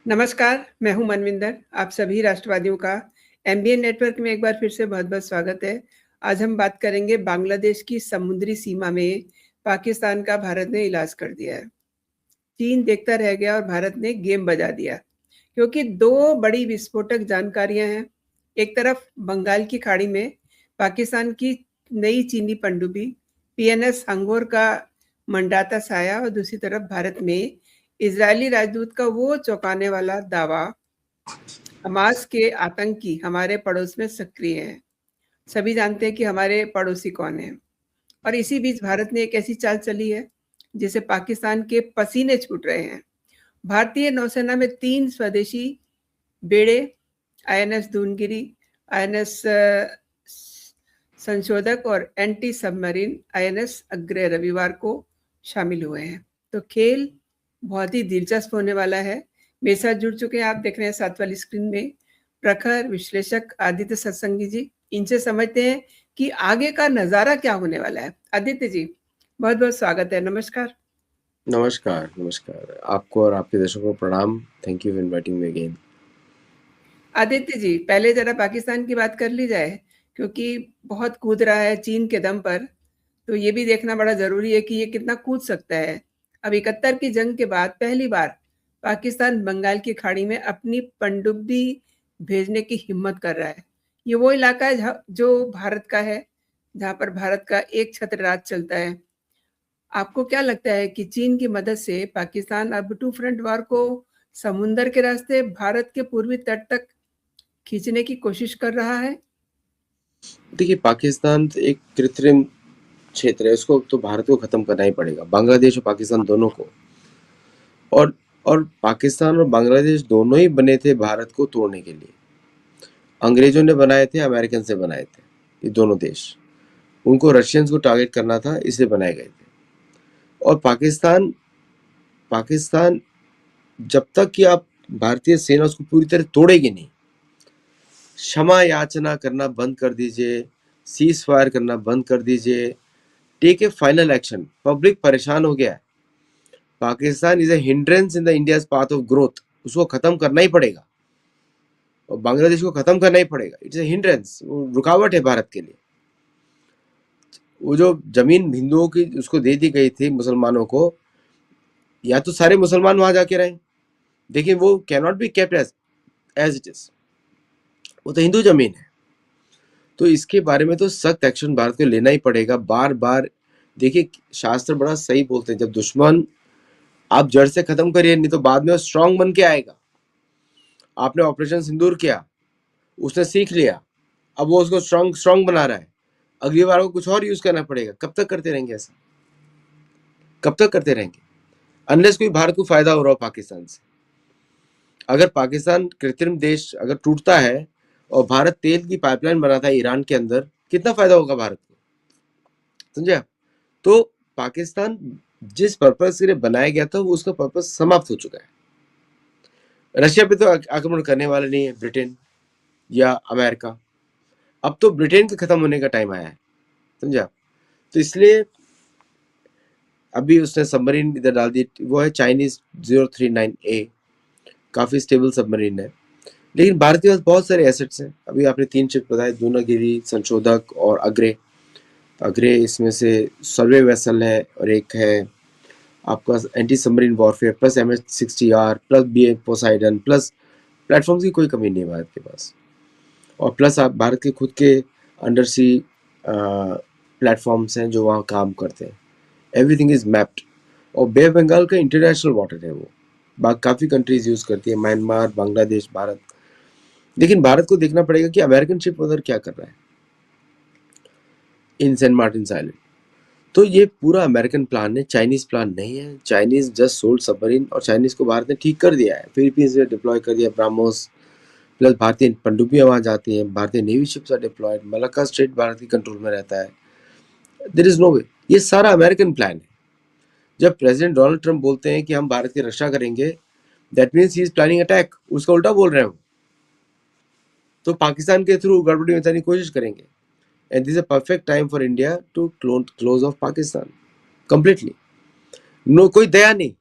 नमस्कार, मैं हूँ मनविंदर। आप सभी राष्ट्रवादियों का एमबीएन नेटवर्क में एक बार फिर से बहुत-बहुत स्वागत है। आज हम बात करेंगे बांग्लादेश की समुद्री सीमा में पाकिस्तान का भारत ने इलाज कर दिया है। चीन देखता रह गया और भारत ने गेम बजा दिया, क्योंकि 2 बड़ी विस्फोटक जानकारियाँ हैं। एक तरफ बंगाल की खाड़ी में पाकिस्तान की नई चीनी पनडुब्बी पीएनएस हंगोर का मंडाता साया और दूसरी तरफ भारत में इजरायली राजदूत का वो चौंकाने वाला दावा, हमास के आतंकी हमारे पड़ोस में सक्रिय हैं। सभी जानते हैं कि हमारे पड़ोसी कौन हैं और इसी बीच भारत ने एक ऐसी चाल चली है, जिससे पाकिस्तान के पसीने छूट रहे हैं। भारतीय नौसेना में 3 स्वदेशी बेड़े आईएनएस दूनगिरी, आईएनएस संशोधक और एंटी सबमरीन आईएनएस अग्रय रविवार को शामिल हुए हैं। तो खेल बहुत ही दिलचस्प होने वाला है। मेरे साथ जुड़ चुके हैं, आप देख रहे हैं साथ वाली स्क्रीन में, प्रखर विश्लेषक आदित्य सत्संगी जी। इनसे समझते हैं कि आगे का नज़ारा क्या होने वाला है। आदित्य जी, बहुत-बहुत स्वागत है। नमस्कार। नमस्कार, नमस्कार। आपको और आपके दर्शकों को प्रणाम। Thank you for inviting me again. Aditya ji, पहले ज़रा पाकिस्तान की बात कर ली जाए, क्योंकि बहुत कूद रहा है चीन के दम पर, तो ये भी देखना बड़ा ज़रूरी है कि ये कितना कूद सकता है। अब 71 की जंग के बाद पहली बार पाकिस्तान बंगाल की खाड़ी में अपनी पनडुब्बी भेजने की हिम्मत कर रहा है। ये वो इलाका है जो भारत का है, जहाँ पर भारत का एक छत्र राज चलता है। आपको क्या लगता है कि चीन की मदद से पाकिस्तान अब टू फ्रंट वॉर को समुंदर के रास्ते भारत के पूर्वी तट तक खींचने की कोशिश कर रहा है? देखिए, पाकिस्तान तो एक कृत्रिम क्षेत्र है, उसको तो भारत को खत्म करना ही पड़ेगा, बांग्लादेश और पाकिस्तान दोनों को। और पाकिस्तान और बांग्लादेश दोनों ही बने थे भारत को तोड़ने के लिए। अंग्रेजों ने बनाए थे, अमेरिकन से बनाए थे, ये दोनों देश। उनको रशियंस को टारगेट करना था, इसलिए बनाए गए थे। और पाकिस्तान पाकिस्तान जब तक कि आप भारतीय सेना उसको पूरी तरह तोड़ेगी नहीं, क्षमा याचना करना बंद कर दीजिए, सीज फायर करना बंद कर दीजिए, take a final action. Public परेशान हो गया है। Pakistan is a hindrance in the India's path of growth. उसको खत्म करना ही पड़ेगा और बांग्लादेश को खत्म करना ही पड़ेगा। इट्स ए हिंड्रेंस, रुकावट है भारत के लिए। वो जो जमीन हिंदुओं की उसको दे दी गई थी मुसलमानों को, या तो सारे मुसलमान वहां जाके रहे, देखिए वो can not be kept as it is. वो तो हिंदू जमीन है। तो इसके बारे में तो सख्त एक्शन भारत को लेना ही पड़ेगा। बार बार देखिए, शास्त्र बड़ा सही बोलते हैं, जब दुश्मन आप जड़ से खत्म करिए, नहीं तो बाद में स्ट्रांग बन के आएगा। आपने ऑपरेशन सिंदूर किया, उसने सीख लिया, अब वो उसको स्ट्रांग बना रहा है। अगली बार को कुछ और यूज करना पड़ेगा। कब तक करते रहेंगे ऐसा? कब तक करते रहेंगे? अनलेस कोई भारत को फायदा हो रहा हो पाकिस्तान से। अगर पाकिस्तान कृत्रिम देश अगर टूटता है और भारत तेल की पाइपलाइन बनाता है ईरान के अंदर, कितना फायदा होगा भारत को? समझे आप? तो पाकिस्तान जिस पर्पस के लिए बनाया गया था, वो उसका पर्पस समाप्त हो चुका है। रशिया पे तो आक्रमण करने वाले नहीं है ब्रिटेन या अमेरिका। अब तो ब्रिटेन के खत्म होने का टाइम आया है, समझे आप? तो इसलिए अभी उसने सबमरीन इधर डाल दी, वो है चाइनीज 039A। काफी स्टेबल सबमरीन है, लेकिन भारत के पास बहुत सारे एसेट्स हैं। अभी आपने 3 शिप बताए, दूनागिरी, संशोधक और अग्रे इसमें से सर्वे वेसल है, और एक है आपका anti submarine warfare plus MH-60R plus BA Poseidon plus platforms की कोई कमी नहीं है भारत के पास। और प्लस आप भारत के खुद के अंडर सी प्लेटफॉर्म्स हैं जो वहाँ काम करते हैं। Everything is mapped. और बे ऑफ बंगाल का इंटरनेशनल वाटर है, वो काफ़ी कंट्रीज यूज़ करती है, म्यांमार, बांग्लादेश, भारत। लेकिन भारत को देखना पड़ेगा कि अमेरिकन शिप उधर क्या कर रहा है इन सेंट मार्टिन आइलैंड। तो ये पूरा अमेरिकन प्लान है, चाइनीज प्लान नहीं है। चाइनीज जस्ट सोल्ड सबमरीन, और चाइनीज को भारत ने ठीक कर दिया है। फिलीपींस में डिप्लॉय कर दिया ब्राह्मोस, प्लस भारतीय पनडुब्बियां वहां जाती हैं, भारतीय navy ships are deployed, Malacca Strait Bharat के कंट्रोल में रहता है। There is no way. ये सारा अमेरिकन प्लान है। जब प्रेसिडेंट डोनाल्ड ट्रंप बोलते हैं कि हम भारत की रक्षा करेंगे, that means he is planning attack. उसका उल्टा बोल रहे हैं वो। तो पाकिस्तान के थ्रू गड़बड़ी मचाने की कोशिश करेंगे। And this is a perfect time for India to close off Pakistan completely. No, कोई दया नहीं,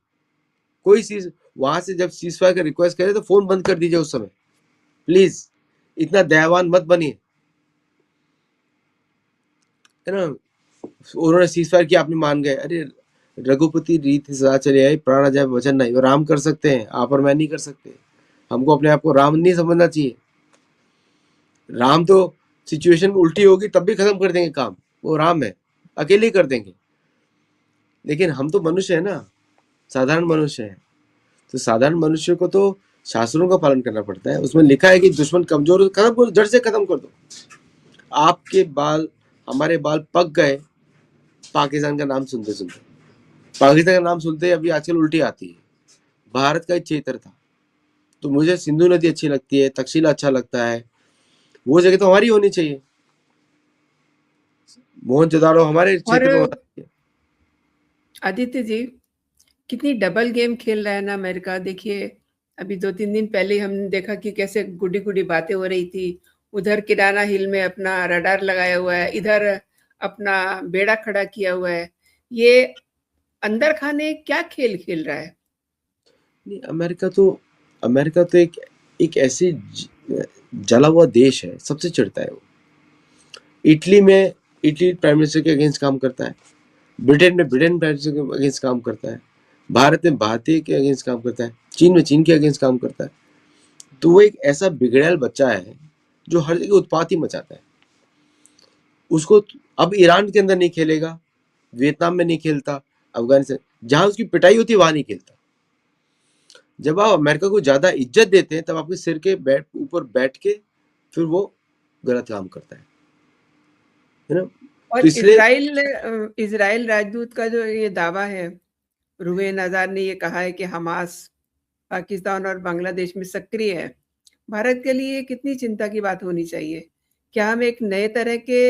कोई चीज। वहां से जब सीजफायर का रिक्वेस्ट करे तो फोन बंद कर दीजिए उस समय, प्लीज। इतना दयावान मत बनिए, है ना। उन्होंने सीजफायर किया, आपने मान गए। अरे रघुपति रीत सदा चले आई, प्राण जाए वचन नहीं। वो राम कर सकते हैं, आप और मैं नहीं कर सकते। हमको अपने आप को राम नहीं समझना चाहिए। राम तो सिचुएशन उल्टी होगी तब भी खत्म कर देंगे काम, वो राम है, अकेले ही कर देंगे। लेकिन हम तो मनुष्य है ना, साधारण मनुष्य है। तो साधारण मनुष्य को तो शास्त्रों का पालन करना पड़ता है। उसमें लिखा है कि दुश्मन कमजोर हो, खत्म करो, जड़ से खत्म कर दो। आपके बाल, हमारे बाल पक गए पाकिस्तान का नाम सुनते सुनते। पाकिस्तान का नाम सुनते अभी आजकल उल्टी आती है। भारत का एक क्षेत्र था, तो मुझे सिंधु नदी अच्छी लगती है, तक्षशिला अच्छा लगता है। वो जगह तो हमारी होनी चाहिए। मोहनजोदाड़ो हमारे और क्षेत्र में होना चाहिए। आदित्य जी, कितनी डबल गेम खेल रहा है ना अमेरिका। देखिए, अभी 2-3 दिन पहले हमने देखा कि कैसे गुडी-गुडी बातें हो रही थी। उधर किराना हिल में अपना रडार लगाया हुआ है, इधर अपना बेड़ा खड़ा किया हुआ है। ये अंदर खाने क्या खेल खेल रहा है? नहीं, अमेरिका तो एक ऐसी जला हुआ देश है, सबसे चिढ़ता है वो। इटली प्राइम मिनिस्टर के अगेंस्ट काम करता है, ब्रिटेन में ब्रिटेन प्राइम मिनिस्टर के अगेंस्ट काम करता है, भारत में भारतीय के अगेंस्ट काम करता है, चीन में चीन के अगेंस्ट काम करता है। तो वो एक ऐसा बिगड़ैल बच्चा है जो हर जगह उत्पात ही मचाता है। उसको अब ईरान के अंदर नहीं खेलेगा, वियतनाम में नहीं खेलता, अफगानिस्तान, जहां उसकी पिटाई होती है वहां नहीं खेलता। जब आप अमेरिका को ज्यादा इज्जत देते हैं तब आपके सिर के ऊपर बैठ के फिर वो गलत काम करता है ना। और तो इसलिए इज़राइल राजदूत का जो ये दावा है, रुवेन आज़ाद ने ये कहा है कि हमास पाकिस्तान और बांग्लादेश में सक्रिय है। भारत के लिए कितनी चिंता की बात होनी चाहिए? क्या हम एक नए तरह के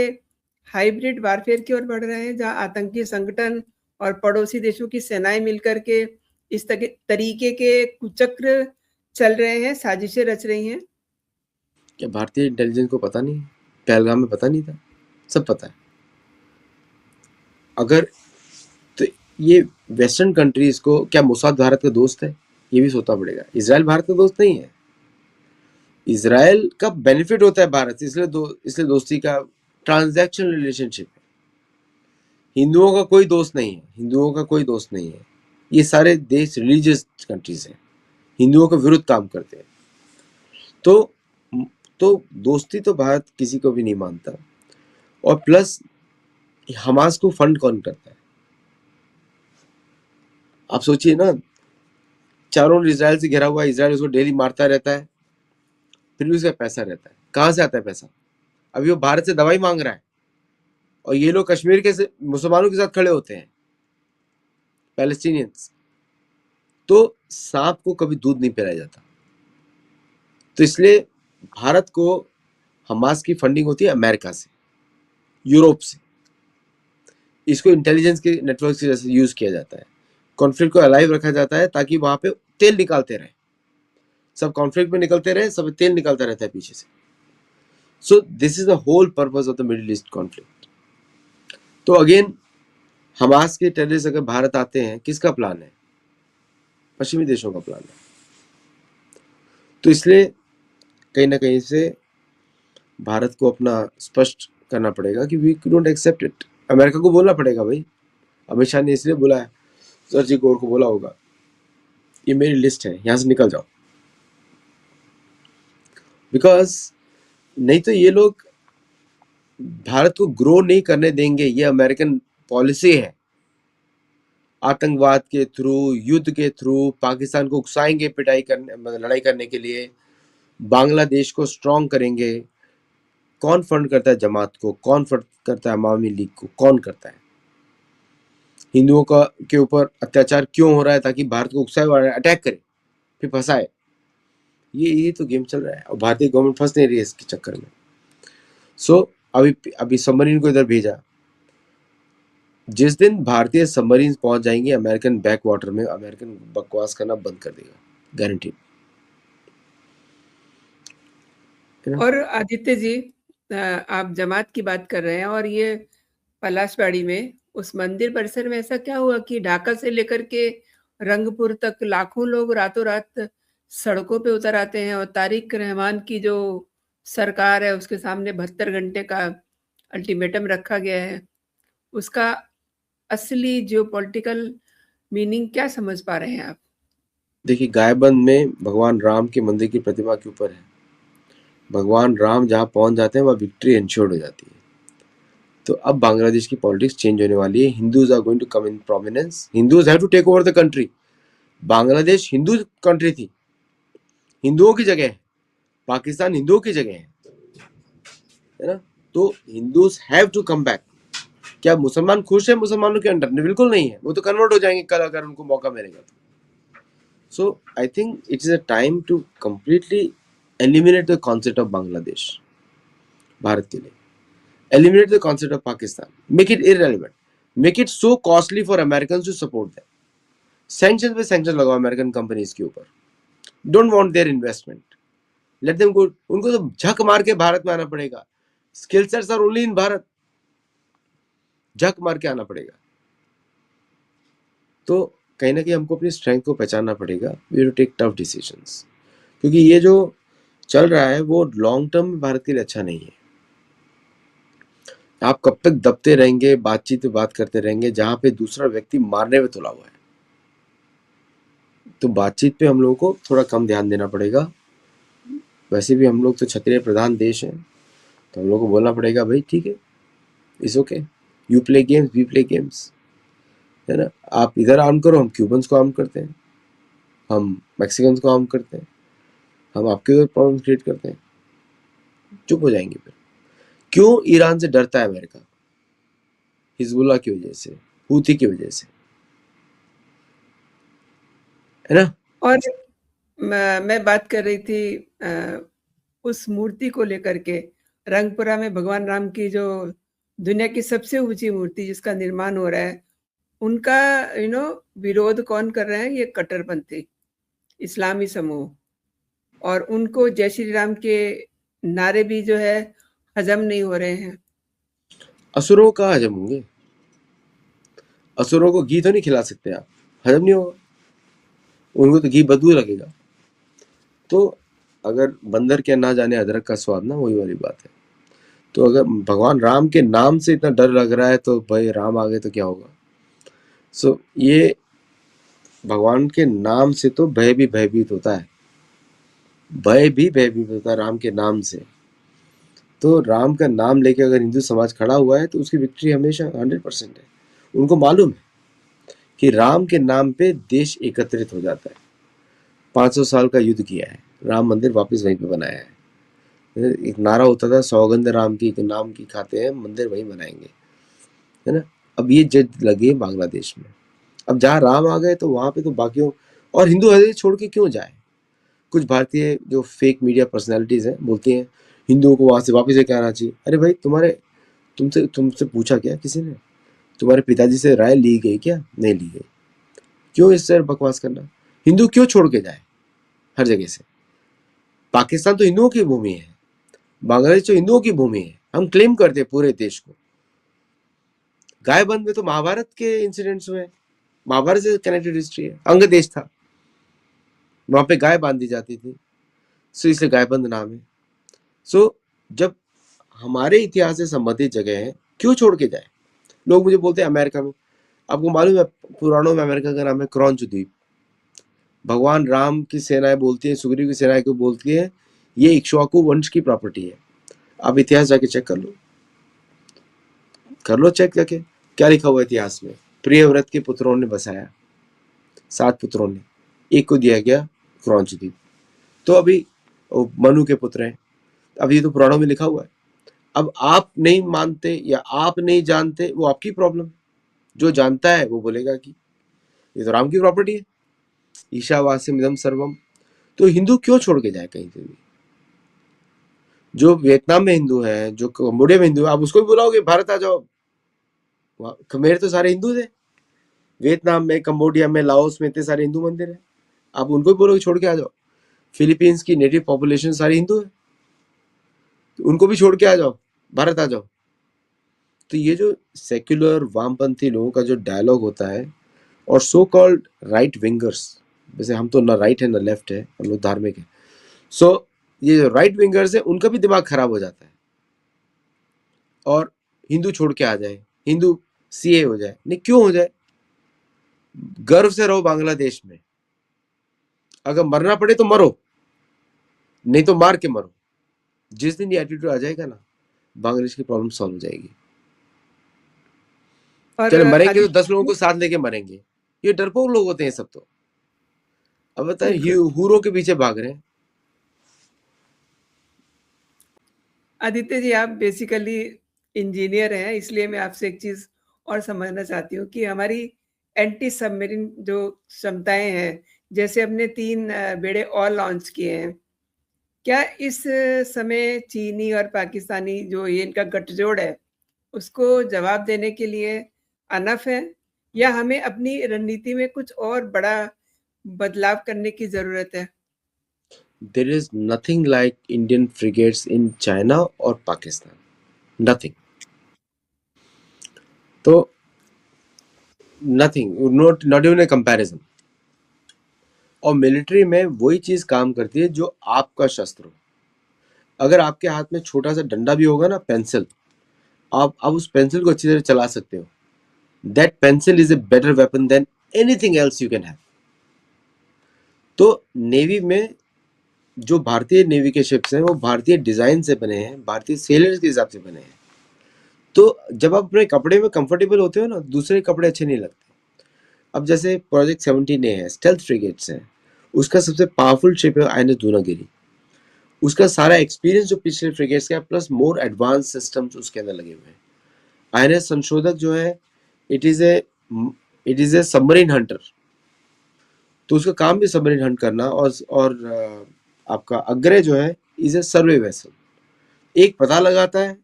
हाइब्रिड वारफेयर की ओर बढ़ रहे हैं, जहां आतंकी संगठन और पड़ोसी देशों की सेनाएं मिलकर के इस तरीके के कुचक्र चल रहे हैं, साजिशें रच रही हैं? क्या भारतीय इंटेलिजेंस को पता नहीं? पहलगाम में पता नहीं था? सब पता है। अगर तो ये वेस्टर्न कंट्रीज को, क्या मोसाद भारत का दोस्त है? ये भी सोचना पड़ेगा। इजराइल भारत का दोस्त नहीं है। इजराइल का बेनिफिट होता है भारत से, इसलिए दोस्ती का ट्रांजैक्शनल रिलेशनशिप है। हिंदुओं का कोई दोस्त नहीं है, हिंदुओं का कोई दोस्त नहीं है। ये सारे देश रिलीजियस कंट्रीज हैं, हिंदुओं के विरुद्ध काम करते हैं। तो दोस्ती तो भारत किसी को भी नहीं मानता। और प्लस हमास को फंड कौन करता है? आप सोचिए ना, चारों ओर इजराइल से घिरा हुआ है, इजराइल उसको डेली मारता रहता है, फिर भी उसका पैसा रहता है। कहां से आता है पैसा? अभी वो भारत से दवाई मांग रहा है और ये लोग कश्मीर के मुसलमानों के साथ खड़े होते हैं, पैलेस्टीनियंस। तो सांप को कभी दूध नहीं पिलाया जाता। तो इसलिए भारत को हमास की फंडिंग होती है अमेरिका से, यूरोप से। इसको इंटेलिजेंस के नेटवर्क से जैसे यूज किया जाता है, कॉन्फ्लिक्ट को अलाइव रखा जाता है ताकि वहां पे तेल निकालते रहे, सब कॉन्फ्लिक्ट में निकलते रहे, सब तेल निकलता रहता है पीछे से। So this is the whole purpose of the Middle East conflict. तो अगेन, हमास के टेररिस्ट अगर भारत आते हैं, किसका प्लान है? पश्चिमी देशों का प्लान है। तो इसलिए कहीं ना कहीं से भारत को अपना स्पष्ट करना पड़ेगा कि we don't accept it. America को बोलना पड़ेगा, भाई अमित शाह ने इसलिए बोला है, सरजी गौर को बोला होगा, ये मेरी लिस्ट है, यहां से निकल जाओ। बिकॉज नहीं तो ये लोग भारत को ग्रो नहीं करने देंगे। ये अमेरिकन पॉलिसी है। आतंकवाद के थ्रू, युद्ध के थ्रू पाकिस्तान को उकसाएंगे, पिटाई करने, मतलब लड़ाई करने के लिए। बांग्लादेश को स्ट्रॉन्ग करेंगे। कौन फंड करता है जमात को? कौन फंड करता है अवामी लीग को? कौन करता है? हिंदुओं का के ऊपर अत्याचार क्यों हो रहा है? ताकि भारत को उकसाए और अटैक करे, फिर फंसाए। ये तो गेम चल रहा है और भारतीय गवर्नमेंट फंस नहीं रही है इसके चक्कर में। सो अभी सबमरीन को इधर भेजा। जिस दिन भारतीय सबमरीन पहुंच जाएंगे अमेरिकन बैक वाटर में, अमेरिकन बकवास करना बंद कर देगा, गारंटी। और आदित्य जी, आप जमात की बात कर रहे हैं, और ये पलाशबाड़ी में उस मंदिर परिसर में ऐसा क्या हुआ कि ढाका से लेकर के रंगपुर तक लाखों लोग रातों रात सड़कों पे उतर आते हैं और तारिक रहमान की जो सरकार है उसके सामने 72 घंटे का अल्टीमेटम रखा गया है। उसका असली जियोपॉलिटिकल मीनिंग क्या समझ पा रहे हैं आप? देखिए, गायबंद में भगवान राम के मंदिर की प्रतिमा के ऊपर है, भगवान राम जहाँ पहुंच जाते हैं वहाँ विक्ट्री इंश्योर्ड हो जाती है। तो अब बांग्लादेश की पॉलिटिक्स चेंज होने वाली है। Hindus are going to come in prominence, Hindus have to take over the country. Bangladesh Hindu country थी, हिंदुओं की जगह है, पाकिस्तान हिंदुओं की जगह है ना। तो Hindus have to come back. क्या मुसलमान खुश है मुसलमानों के अंडर? बिल्कुल नहीं है, वो तो कन्वर्ट हो जाएंगे कल अगर उनको मौका मिलेगा तो। So I think it is a time to completely eliminate the concept of Bangladesh. Bharat के लिए eliminate the concept of Pakistan, make it irrelevant, make it so costly for Americans to support them. Sanctions पे sanctions लगाओ American companies के ऊपर, don't want their investment, let them go. उनको तो झक मार के भारत में आना पड़ेगा, skill sets are only in Bharat, झक मार के आना पड़ेगा। तो कहीं ना कहीं हमको अपनी स्ट्रेंथ को पहचानना पड़ेगा, we have to take tough decisions, क्योंकि ये जो चल रहा है वो लॉन्ग टर्म में भारत के लिए अच्छा नहीं है। आप कब तक दबते रहेंगे, बातचीत पे बात करते रहेंगे जहां पे दूसरा व्यक्ति मारने में तुला हुआ है। तो बातचीत पे हम लोगों को थोड़ा कम ध्यान देना पड़ेगा। वैसे भी हम लोग तो क्षत्रिय प्रधान देश हैं, तो हम लोग को बोलना पड़ेगा भाई ठीक है, it's okay, you play games we play games, है ना। आप इधर आर्म करो, हम क्यूबन्स को आर्म करते हैं, हम मैक्सिकन्स को आर्म करते हैं, हम आपके उधर प्रॉब्लम क्रिएट करते हैं, चुप हो जाएंगे फिर। क्यों ईरान से डरता है अमेरिका? हिजबुल्लाह की वजह से, हूथी की वजह से, है ना। और मैं बात कर रही थी उस मूर्ति को लेकर के, रंगपुरा में भगवान राम की जो दुनिया की सबसे ऊंची मूर्ति जिसका निर्माण हो रहा है, उनका विरोध कौन कर रहे हैं? ये कट्टरपंथी इस्लामी समूह, और उनको जय श्री राम के नारे भी जो है हजम नहीं हो रहे हैं। असुरों का हजम होंगे, असुरों को घी तो नहीं खिला सकते आप, हजम नहीं होगा, उनको तो घी बदबू लगेगा। तो अगर बंदर के ना जाने अदरक का स्वाद ना, वही वाली बात है। तो अगर भगवान राम के नाम से इतना डर लग रहा है तो भाई राम आ गए तो क्या होगा। सो ये भगवान के नाम से तो भय भी भयभीत होता है, भय भी भयभीत होता है राम के नाम से। तो राम का नाम लेके अगर हिंदू समाज खड़ा हुआ है तो उसकी विक्ट्री हमेशा 100% है। उनको मालूम है कि राम के नाम पे देश एकत्रित हो जाता है। 500 साल का युद्ध किया है, राम मंदिर वापस वहीं पे बनाया है। एक नारा होता था, सौगंध राम की नाम की खाते हैं, मंदिर वहीं बनाएंगे, है ना। अब ये जिद लगी है बांग्लादेश में। अब जहाँ राम आ गए तो वहां पे तो बाकियों, और हिंदू हृदय छोड़ के क्यों जाए। कुछ भारतीय जो फेक मीडिया पर्सनैलिटीज हैं बोलती हैं हिंदुओं को वहां से वापस लेके आना चाहिए। अरे भाई, तुमसे पूछा क्या किसी ने? तुम्हारे पिताजी से राय ली गई क्या? नहीं ली गई। क्यों इस तरह बकवास करना? हिंदू क्यों छोड़ के जाए हर जगह से? पाकिस्तान तो हिंदुओं की भूमि है, बांग्लादेश तो हिंदुओं की भूमि है, हम क्लेम करते हैं पूरे देश को। गायबंद में तो महाभारत के इंसिडेंट्स हुए, महाभारत से कनेक्टेड हिस्ट्री है, अंग देश था, वहां पे गाय बांधी जाती थी, सो इसलिए गायबंद नाम है। सो जब हमारे इतिहास से संबंधित जगह है, क्यों छोड़ के जाए? लोग मुझे बोलते हैं अमेरिका में, आपको मालूम है पुराणों में अमेरिका का नाम है क्रॉन्च द्वीप। भगवान राम की सेनाएं बोलती है, सुग्रीव की सेनाएं को बोलती है ये इक्ष्वाकु वंश की प्रॉपर्टी है। आप इतिहास जाके चेक कर लो चेक जाके, क्या लिखा हुआ इतिहास में। प्रियव्रत के पुत्रों ने बसाया, 7 पुत्रों ने, एक को दिया गया क्रॉन्च द्वीप। तो अभी मनु के पुत्र हैं, अब ये तो पुराणों में लिखा हुआ है। अब आप नहीं मानते या आप नहीं जानते, वो आपकी प्रॉब्लम। जो जानता है वो बोलेगा कि ये तो राम की प्रॉपर्टी है, ईशावास्यम इदम सर्वम। तो हिंदू क्यों छोड़ के जाए कहीं से भी? जो वियतनाम में हिंदू है, जो कंबोडिया में हिंदू है, आप उसको भी बुलाओगे भारत आ जाओ? मेरे तो सारे हिंदू थे वियतनाम में, कंबोडिया में, लाओस में, इतने सारे हिंदू मंदिर है, आप उनको भी बोलोगे छोड़ के आ जाओ? फिलीपींस की नेटिव पॉपुलेशन सारी हिंदू है, तो उनको भी छोड़ के आ जाओ, भारत आ जाओ। तो ये जो सेक्युलर वामपंथी लोगों का जो डायलॉग होता है, और सो कॉल्ड राइट विंगर्स, जैसे हम तो ना राइट है ना लेफ्ट है, हम लोग धार्मिक है, सो ये जो राइट विंगर्स है उनका भी दिमाग खराब हो जाता है और हिंदू छोड़ के आ जाए, हिंदू सीए हो जाए। नहीं, क्यों हो जाए? गर्व से रहो बांग्लादेश में, अगर मरना पड़े तो मरो, नहीं तो मार के मरो। जिस दिन ये एटीट्यूड आ जाएगा ना, बांग्लादेश की प्रॉब्लम सॉल्व हो जाएगी। और चले मरेंगे तो 10 लोगों आदित्य को साथ लेके मरेंगे। ये डरपोक लोग होते हैं सब तो। अब बताए बिल्कुल। हूरों के पीछे भाग रहे हैं। आदित्य जी, आप बेसिकली इंजीनियर हैं, इसलिए मैं आपसे एक चीज़ और समझना चाहती हूँ कि हमारी एंटी सबमरीन जो क्षमताएं हैं, जैसे हमने 3 बेड़े और लॉन्च किए हैं, क्या इस समय चीनी और पाकिस्तानी जो ये इनका गठजोड़ है, उसको जवाब देने के लिए अनफ है, या हमें अपनी रणनीति में कुछ और बड़ा बदलाव करने की ज़रूरत है? There is nothing like Indian frigates in China or Pakistan. Nothing. तो nothing, not even a comparison. और मिलिट्री में वही चीज काम करती है जो आपका शस्त्र हो। अगर आपके हाथ में छोटा सा डंडा भी होगा ना, पेंसिल, आप उस पेंसिल को अच्छी तरह चला सकते हो। That pencil is a better weapon than anything else you can have. तो नेवी में जो भारतीय नेवी के शिप्स हैं वो भारतीय डिजाइन से बने हैं, भारतीय सेलर्स के हिसाब से बने हैं। तो जब आप अपने कपड़े में कंफर्टेबल होते हो ना, दूसरे कपड़े अच्छे नहीं लगते। अब जैसे प्रोजेक्ट 17A है, स्टेल्थ फ्रिगेट्स है, उसका सबसे पावरफुल शिप है आईएनएस दूनागिरी। उसका सारा एक्सपीरियंस जो पिछले फ्रिगेट्स का, प्लस मोर एडवांस सिस्टम्स उसके अंदर लगे हुए हैं। आईएनएस संशोधक जो है, it is a submarine Hunter. तो उसका काम भी सबमरीन हंट करना, और आपका अग्रे जो है इज ए सर्वे वेसल। एक पता लगाता है,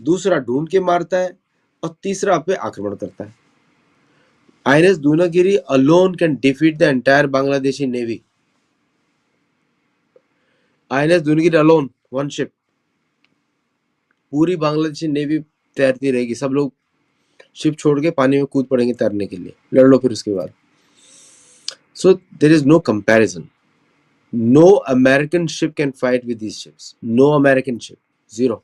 दूसरा ढूंढ के मारता है, और तीसरा आप पे आक्रमण करता है। INS Dunagiri alone can defeat the entire Bangladeshi navy. INS Dunagiri alone, one ship, पूरी बांग्लादेशी नेवी तैरती रहेगी। सब लोग शिप छोड़ के पानी में कूद पड़ेंगे तैरने के लिए, लड़ लो फिर उसके बाद। So there is no comparison. No American ship can fight with these ships, no American ship, zero.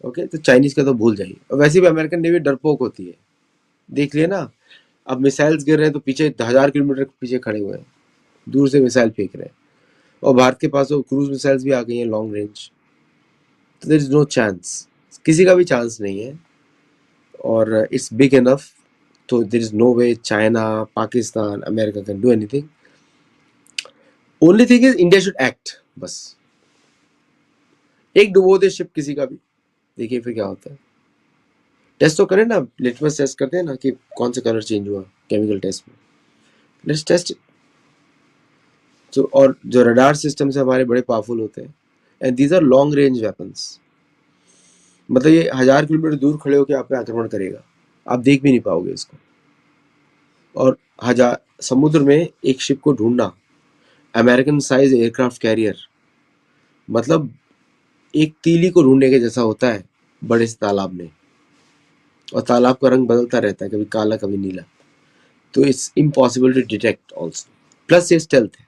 Okay, तो चाइनीज का तो भूल जाइए। और वैसे भी अमेरिकन नेवी डरपोक होती है, देख लिया ना। अब मिसाइल्स गिर रहे हैं तो पीछे 1000 किलोमीटर पीछे खड़े हुए हैं, दूर से मिसाइल फेंक रहे हैं। और भारत के पास तो क्रूज मिसाइल्स भी आ गई हैं लॉन्ग रेंज। तो देयर इज नो चांस, किसी का भी चांस नहीं है। और इट्स बिग इनफ, तो there is no way China, Pakistan, America can do anything. Only thing is India should act, बस। एक डुबो दे शिप किसी का भी, देखिए फिर क्या होता है। टेस्ट तो करें ना, लिटमस टेस्ट करते हैं ना कि कौन सा कलर चेंज हुआ केमिकल टेस्ट में। Let's test. तो और जो रडार सिस्टम से हमारे बड़े पावरफुल होते हैं, and these are long range weapons. मतलब ये 1000 किलोमीटर दूर खड़े होकर आप पे आक्रमण करेगा, आप देख भी नहीं पाओगे इसको। और हजार समुद्र में एक शिप को ढूंढना, अमेरिकन साइज एयरक्राफ्ट कैरियर, मतलब एक तीली को ढूंढने के जैसा होता है बड़े से तालाब में। और तालाब का रंग बदलता रहता है, कभी काला कभी नीला। तो it's impossible to detect also, plus ये स्टेल्थ है।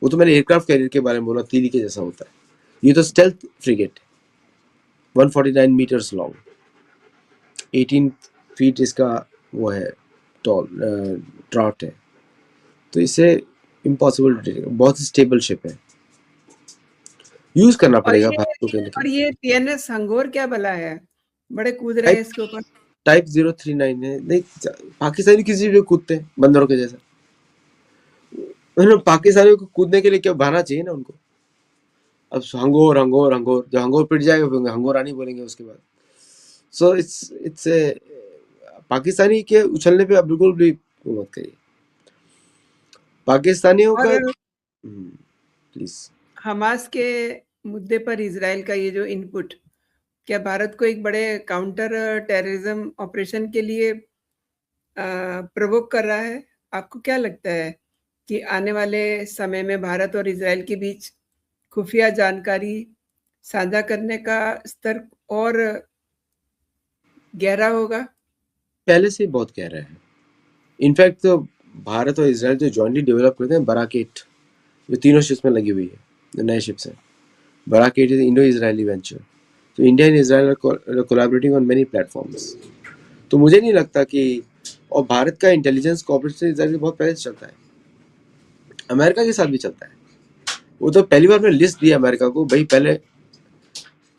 वो तो मैंने एयरक्राफ्ट कैरियर के बारे में बोला, तीली के जैसा होता है। ये तो स्टेल्थ फ्रिगेट है, 149 मीटर्स लॉन्ग, 18 फीट इसका वो है टॉल ट्राउट है। तो इसे इम्पॉसिबल टू डिटेक्ट, बहुत स्टेबल शिप है, यूज करना और पड़ेगा ये भारत को कहीं ना कहीं। ये टीएनएस हंगोर क्या भला है? बड़े कूद रहे हैं टाइप इसके ऊपर। टाइप 039 है। नहीं, पाकिस्तानी किसी भी कूदते हैं बंदरों के जैसा। पाकिस्तानियों को कूदने के लिए क्या बहाना चाहिए ना उनको। अब हंगोर हंगोर हंगोर, जब हंगोर पिट जाएगा फिर हंगोरानी बोलेंगे उसके बाद। सो इट्स ए पाकिस्तानी के उछलने पे आप बिल्कुल भी वो मत करिए पाकिस्तानियों का। और प्लीज। हमास के मुद्दे पर इजराइल का ये जो इनपुट, क्या भारत को एक बड़े काउंटर टेररिज्म ऑपरेशन के लिए प्रवोक कर रहा है? आपको क्या लगता है कि आने वाले समय में भारत और इजराइल के बीच खुफिया जानकारी साझा करने का स्तर और गहरा होगा? पहले से ही बहुत कह रहे हैं, इनफैक्ट तो भारत और इसराइल जो जॉइंटली डेवलप करते हैं बराकेट, जो तीनों शिप्स में लगी हुई है, जो नए शिप्स हैं, Barak eight is Indo Israeli venture. तो India and Israel are collaborating on many platforms. तो मुझे नहीं लगता कि, और भारत का इंटेलिजेंस कॉर्पोरेशन इजराइल बहुत पहले से चलता है, अमेरिका के साथ भी चलता है। वो तो पहली बार मैंने लिस्ट दिया अमेरिका को, भाई पहले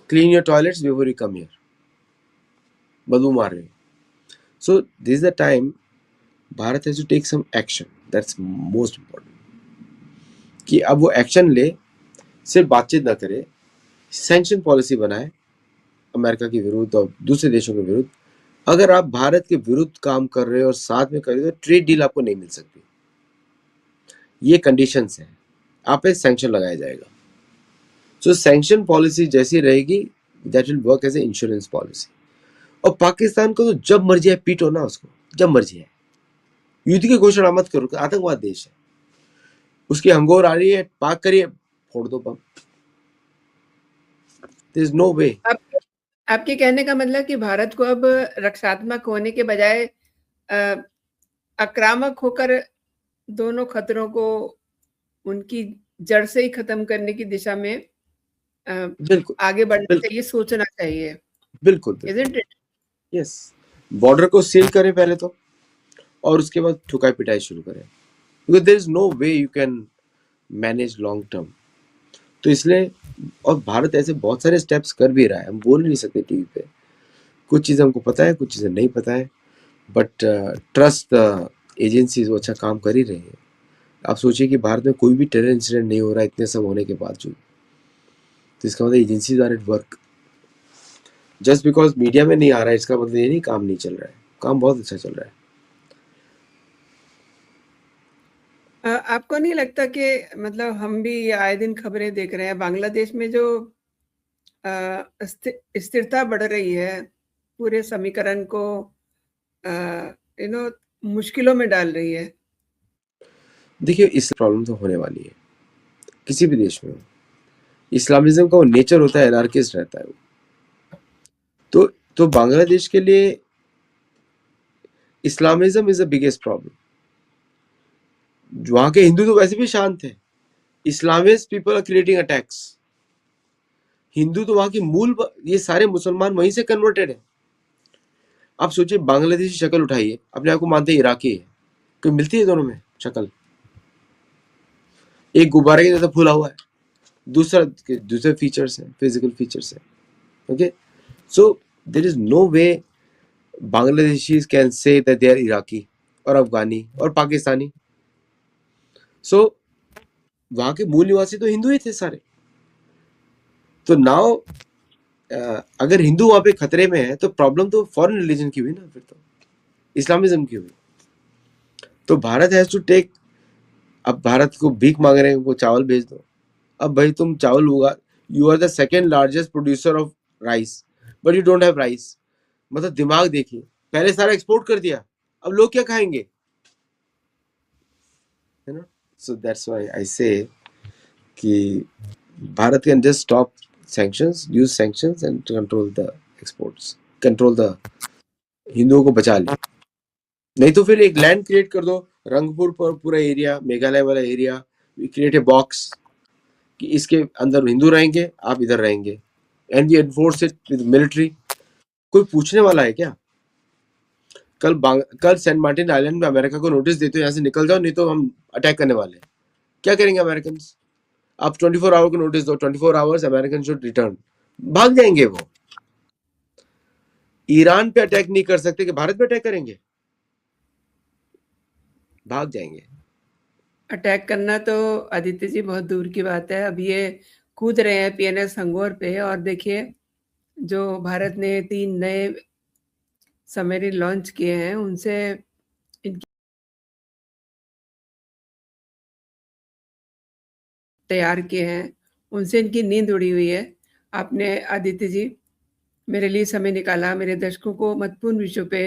clean your toilets before you come here, बदबू मार रहे हो। So this is the time Bharat has to take some action, that's most important, कि अब वो एक्शन ले, सिर्फ बातचीत ना करे, सैंक्शन पॉलिसी बनाए अमेरिका के विरुद्ध और दूसरे देशों के विरुद्ध। अगर आप भारत के विरुद्ध काम कर रहे हो और साथ में कर रहे हो तो ट्रेड डील आपको नहीं मिल सकती, ये कंडीशंस हैं, आप पे सैंक्शन लगाया जाएगा। सो सैंक्शन पॉलिसी जैसी रहेगी, that will work as a insurance policy. और पाकिस्तान को तो जब मर्जी है पीटो ना उसको, जब मर्जी है, युद्ध की घोषणा मत करो, आतंकवाद देश है, उसकी हंगोर आ रही है, पाक करिए, फोड़ दो बम, देयर इज नो वे। आपके कहने का मतलब कि भारत को अब रक्षात्मक होने के बजाय आक्रामक होकर दोनों खतरों को उनकी जड़ से ही खत्म करने की दिशा में बिल्कुल आगे बढ़ना बिल्कुल चाहिए, सोचना चाहिए, बिल्कुल isn't it? यस, बॉर्डर को सील करें पहले तो, और उसके बाद ठुकाई पिटाई शुरू करें, because there is no way you can manage long term. तो इसलिए, और भारत ऐसे बहुत सारे स्टेप्स कर भी रहा है, हम बोल नहीं सकते टीवी पे, कुछ चीज़ें हमको पता है, कुछ चीज़ें नहीं पता है, बट ट्रस्ट एजेंसीज वो अच्छा काम कर ही रहे हैं। आप सोचिए कि भारत में कोई भी टेरर इंसिडेंट नहीं हो रहा है इतने सब होने के बावजूद, तो इसका मतलब agencies are at work. Just because media में नहीं आ रहा है इसका मतलब ये नहीं काम नहीं चल रहा है, काम बहुत अच्छा चल रहा है। आपको नहीं लगता कि मतलब हम भी आए दिन खबरें देख रहे हैं, बांग्लादेश में जो स्थिरता बढ़ रही है, पूरे समीकरण को मुश्किलों में डाल रही है। देखिए, इस प्रॉब्लम तो होने वाली है किसी भी देश में हो। इस्लामिज्म का वो नेचर होता है, एनार्किस्ट रहता है वो। तो बांग्लादेश के लिए Islamism is the biggest problem. वहां के हिंदू तो वैसे भी शांत है, Islamist people are creating attacks. Hindu तो वहां की मूल, ये सारे मुसलमान वहीं से कन्वर्टेड है। आप सोचिए, बांग्लादेशी शक्ल उठाइए, अपने आप को मानते हैं इराकी है, कोई मिलती है दोनों में शक्ल? एक गुब्बारे के जैसा फूला हुआ है, दूसरे फीचर्स हैं, फिजिकल फीचर्स हैं। Okay, so there is no way Bangladeshis can say that they are Iraqi और अफगानी और पाकिस्तानी। सो वहां के मूल निवासी तो हिंदू ही थे सारे। तो नाउ अगर हिंदू वहां पे खतरे में है तो प्रॉब्लम तो फॉरेन रिलीजन की हुई ना, फिर तो इस्लामिज्म की हुई। तो भारत हैज टू टेक, अब भारत को भीख मांग रहे हैं, उनको चावल भेज दो। अब भाई तुम चावल उगा, you are the second largest producer of rice, but you don't have rice. मतलब दिमाग देखिए, पहले सारा एक्सपोर्ट कर दिया, अब लोग क्या खाएंगे, है ना? सो दैट्स व्हाई आई से कि Bharat can just stop sanctions, use sanctions and control the exports, control the, हिंदुओं को बचा ले। नहीं तो फिर एक लैंड क्रिएट कर दो, रंगपुर पर पूरा एरिया, मेघालय वाला एरिया, क्रिएट ए बॉक्स कि इसके अंदर हिंदू रहेंगे, आप इधर रहेंगे, and we enforce it with military. कोई पूछने वाला है क्या? कल सेंट मार्टिन आइलैंड में अमेरिका को नोटिस देते हो यहाँ से निकल जाओ, नहीं तो हम अटैक करने वाले हैं। क्या करेंगे अमेरिकन? आप 24 आवर को नोटिस दो, 24 आवर्स अमेरिकन शुड रिटर्न, भाग जाएंगे वो। ईरान पे अटैक नहीं कर सकते कि भारत पे अटैक करेंगे, भाग जाएंगे। अटैक करना तो आदित्य जी बहुत दूर की बात है। अब ये कूद रहे हैं पीएनएस हंगोर पे, और देखिए जो भारत ने 3 नए सबमरीन लॉन्च किए हैं, उनसे इनकी तैयार किए हैं, उनसे इनकी नींद उड़ी हुई है। आपने आदित्य जी मेरे लिए समय निकाला, मेरे दर्शकों को महत्वपूर्ण विषयों पे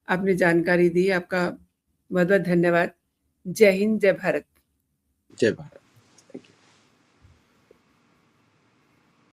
आपने जानकारी दी। आपका बहुत-बहुत धन्यवाद। जय हिंद, जय भारत। जय भारत।